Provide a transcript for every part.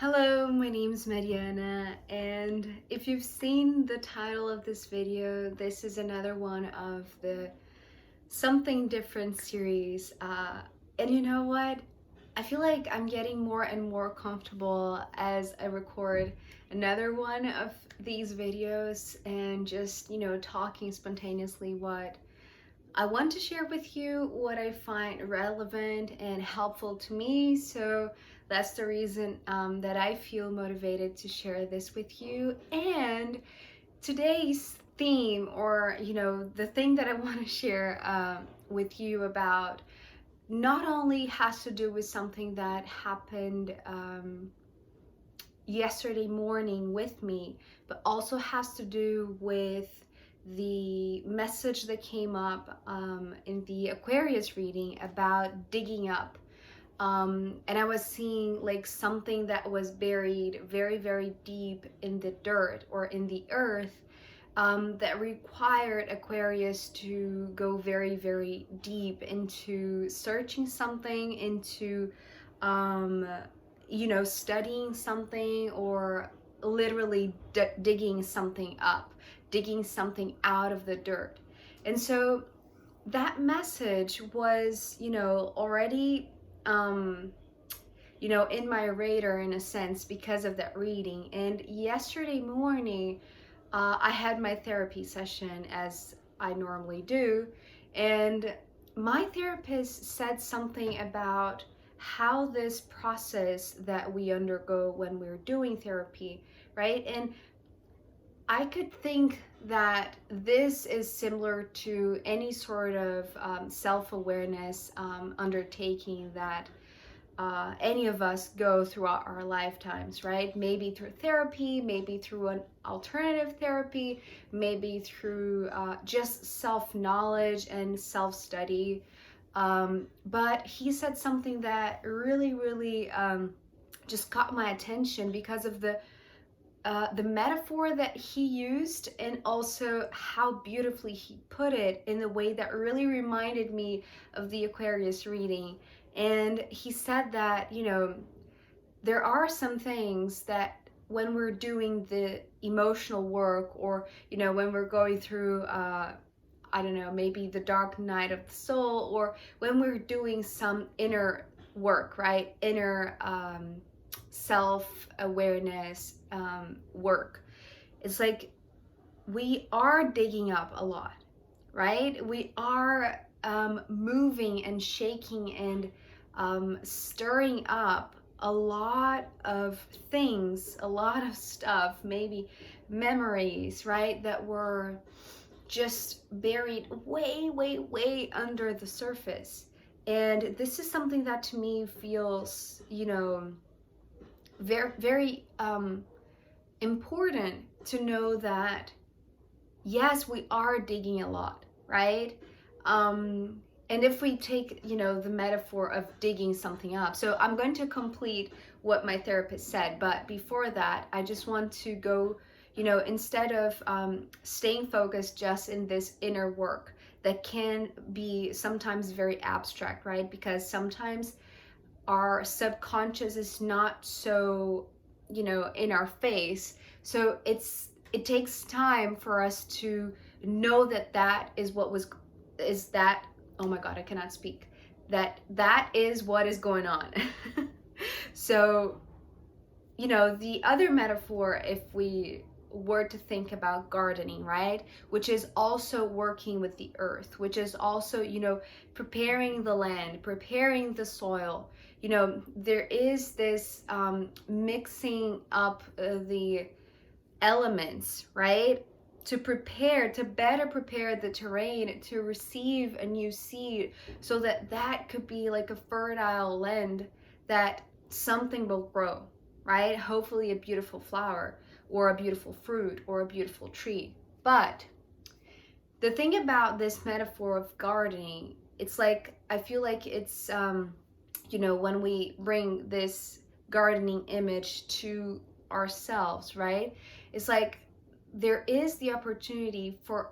Hello, my name's Mariana, and if you've seen the title of this video, this is another one of the Something Different series. And you know what? I feel like I'm getting more and more comfortable as I record another one of these videos and just, talking spontaneously what I want to share with you, what I find relevant and helpful to me. So that's the reason that I feel motivated to share this with you. And today's theme, or the thing that I want to share with you about, not only has to do with something that happened yesterday morning with me, but also has to do with the message that came up in the Aquarius reading about digging up. And I was seeing like something that was buried very, very deep in the dirt or in the earth, that required Aquarius to go very, very deep into searching something, into studying something, or literally digging something up, digging something out of the dirt. And so that message was, already, in my radar in a sense because of that reading. And yesterday morning, I had my therapy session as I normally do. And my therapist said something about how this process that we undergo when we're doing therapy, right? And I could think that this is similar to any sort of self-awareness undertaking that any of us go throughout our lifetimes, right? Maybe through therapy, maybe through an alternative therapy, maybe through just self-knowledge and self-study. But he said something that really, really just caught my attention because of the metaphor that he used, and also how beautifully he put it in the way that really reminded me of the Aquarius reading. And he said that, there are some things that when we're doing the emotional work, or, when we're going through, I don't know, maybe the dark night of the soul, or when we're doing some inner work, right? Inner self-awareness work. It's like we are digging up a lot, right? We are moving and shaking and stirring up a lot of things, a lot of stuff, maybe memories, right? That were just buried way, way, way under the surface. And this is something that to me feels, very, very important to know that yes, we are digging a lot, right? And if we take, the metaphor of digging something up, so I'm going to complete what my therapist said, but before that, I just want to go, instead of staying focused just in this inner work that can be sometimes very abstract, right? Because sometimes our subconscious is not so, in our face. So it takes time for us to know that that is what was, is that, oh my God, I cannot speak, that is what is going on. So, the other metaphor, if we were to think about gardening, right, which is also working with the earth, which is also, preparing the land, preparing the soil, there is this mixing up the elements, right, to prepare, to better prepare the terrain to receive a new seed, so that that could be like a fertile land that something will grow, right? Hopefully a beautiful flower, or a beautiful fruit, or a beautiful tree. But the thing about this metaphor of gardening, it's like, I feel like it's when we bring this gardening image to ourselves, right? It's like there is the opportunity for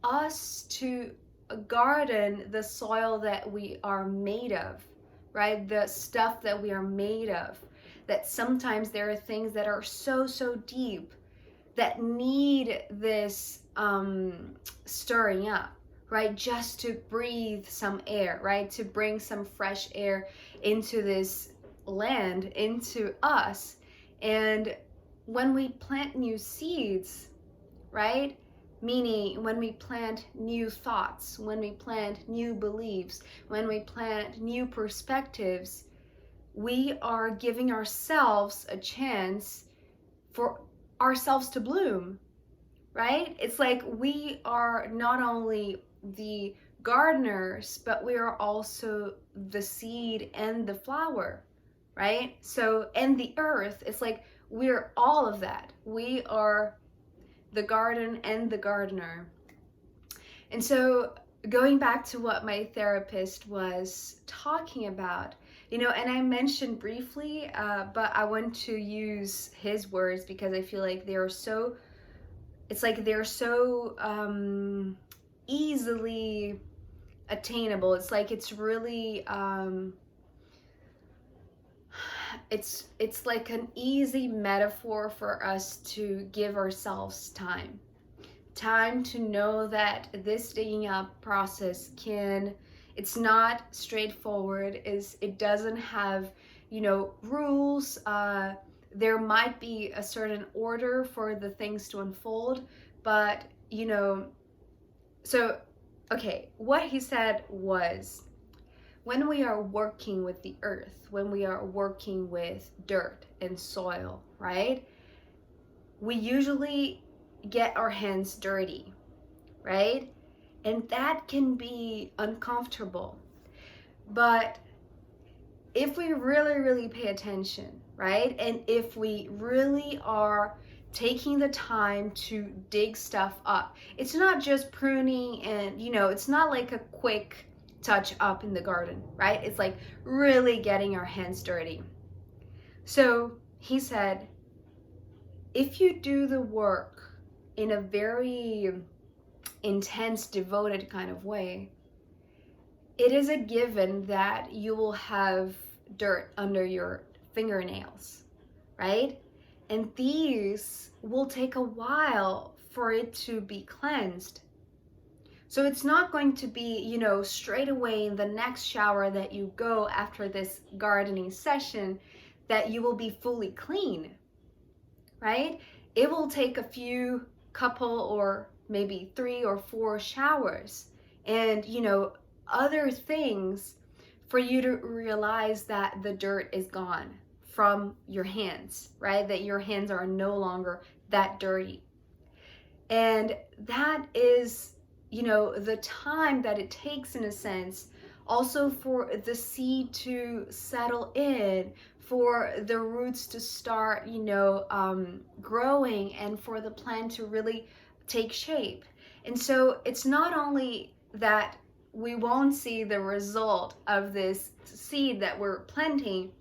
us to garden the soil that we are made of, right? The stuff that we are made of. that sometimes there are things that are so, so deep that need this stirring up, right? Just to breathe some air, right? To bring some fresh air into this land, into us. And when we plant new seeds, right? Meaning when we plant new thoughts, when we plant new beliefs, when we plant new perspectives, we are giving ourselves a chance for ourselves to bloom, right? It's like we are not only the gardeners, but we are also the seed and the flower, right? So, and the earth, it's like we're all of that. We are the garden and the gardener. And so, going back to what my therapist was talking about, and I mentioned briefly, but I want to use his words because I feel like they're so easily attainable. It's like it's really it's like an easy metaphor for us to give ourselves time to know that this digging up process it's not straightforward. It doesn't have rules. There might be a certain order for the things to unfold, but so okay, what he said was, when we are working with the earth, when we are working with dirt and soil, right, we usually get our hands dirty, right? And that can be uncomfortable. But if we really, really pay attention, right? And if we really are taking the time to dig stuff up, it's not just pruning and, it's not like a quick touch up in the garden, right? It's like really getting our hands dirty. So he said, if you do the work in a very intense, devoted kind of way, it is a given that you will have dirt under your fingernails, right? And these will take a while for it to be cleansed. So it's not going to be, straight away in the next shower that you go after this gardening session that you will be fully clean, right? It will take a couple or maybe 3 or 4 showers and, other things for you to realize that the dirt is gone from your hands, right? That your hands are no longer that dirty. And that is, the time that it takes, in a sense, also for the seed to settle in, for the roots to start, growing, and for the plant to really take shape. And so it's not only that we won't see the result of this seed that we're planting,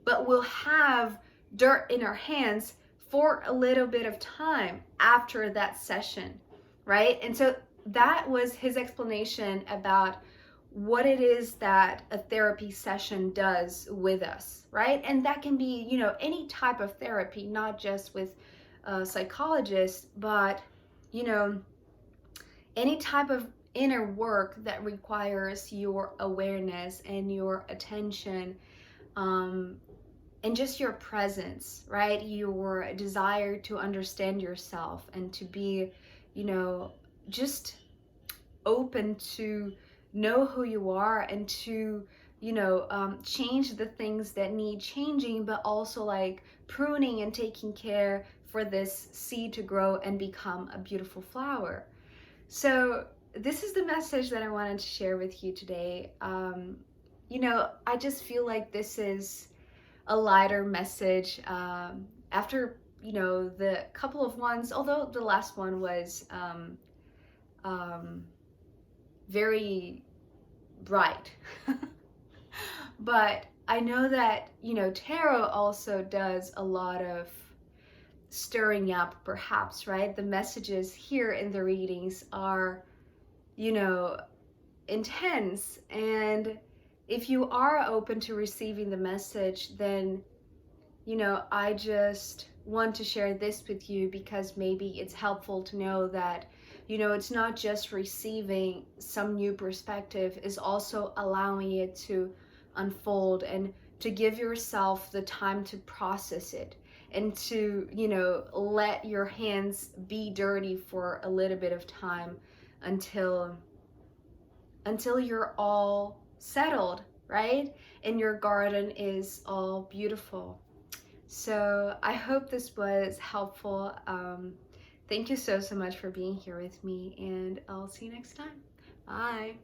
but we'll have dirt in our hands for a little bit of time after that session, right? And so that was his explanation about what it is that a therapy session does with us, right? And that can be, any type of therapy, not just with a psychologist, but, any type of inner work that requires your awareness and your attention, and just your presence, right? Your desire to understand yourself and to be, just open to know who you are and to, change the things that need changing, but also like pruning and taking care for this seed to grow and become a beautiful flower. So this is the message that I wanted to share with you today. I just feel like this is a lighter message after, the couple of ones, although the last one was very bright. But I know that, tarot also does a lot of stirring up, perhaps, right? The messages here in the readings are, intense. And if you are open to receiving the message, then you know, I just want to share this with you because maybe it's helpful to know that, you know, it's not just receiving some new perspective, is also allowing it to unfold and to give yourself the time to process it and to, you know, let your hands be dirty for a little bit of time until you're all settled, right? And your garden is all beautiful. So I hope this was helpful. Thank you so much for being here with me, and I'll see you next time. Bye.